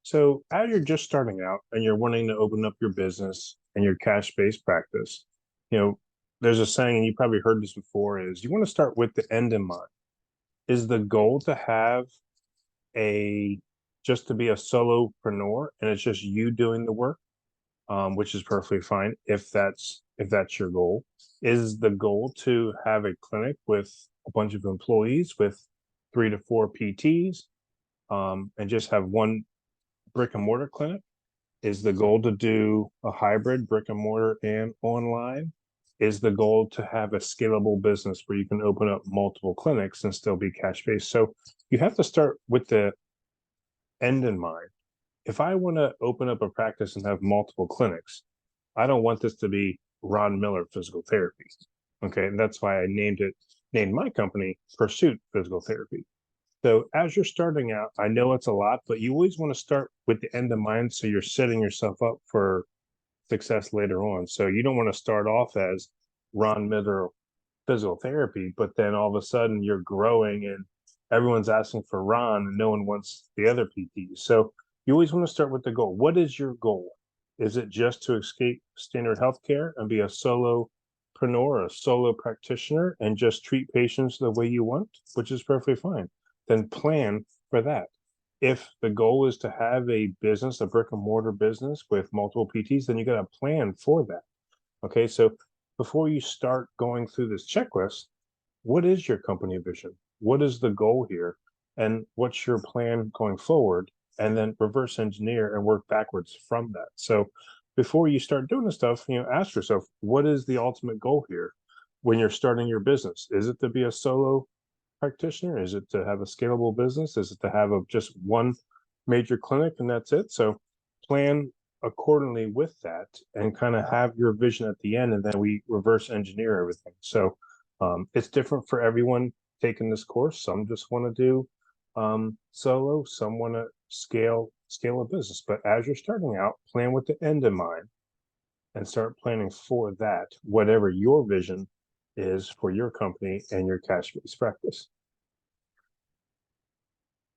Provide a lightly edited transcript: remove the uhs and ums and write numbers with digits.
So as you're just starting out and you're wanting to open up your business and your cash-based practice, you know, there's a saying, and you probably heard this before, is you want to start with the end in mind. Is the goal to have a just to be a solopreneur and it's just you doing the work, which is perfectly fine if that's your goal. Is the goal to have a clinic with a bunch of employees with 3 to 4 PTs, and just have one brick and mortar clinic? Is the goal to do a hybrid brick and mortar and online? Is the goal to have a scalable business where you can open up multiple clinics and still be cash based? So you have to start with the end in mind. If I want to open up a practice and have multiple clinics, I don't want this to be Ron Miller Physical Therapy. Okay. And that's why named my company Pursuit Physical Therapy. So as you're starting out, I know it's a lot, but you always want to start with the end in mind so you're setting yourself up for success later on. So you don't want to start off as Ron Miller Physical Therapy, but then all of a sudden you're growing and everyone's asking for Ron and no one wants the other PTs. So you always want to start with the goal. What is your goal? Is it just to escape standard healthcare and be a solopreneur, a solo practitioner, and just treat patients the way you want, which is perfectly fine? Then plan for that. If the goal is to have a business, a brick and mortar business with multiple PTs, then you got to plan for that. Okay, so before you start going through this checklist, what is your company vision? What is the goal here? And what's your plan going forward? And then reverse engineer and work backwards from that. So before you start doing this stuff, ask yourself, what is the ultimate goal here when you're starting your business? Is it to be a solo practitioner? Is it to have a scalable business? Is it to have just one major clinic and that's it? So plan accordingly with that and kind of have your vision at the end, and then we reverse engineer everything. So it's different for everyone taking this course. Some just want to do solo, some want to scale a business. But as you're starting out, plan with the end in mind and start planning for that, whatever your vision is for your company and your cash based practice.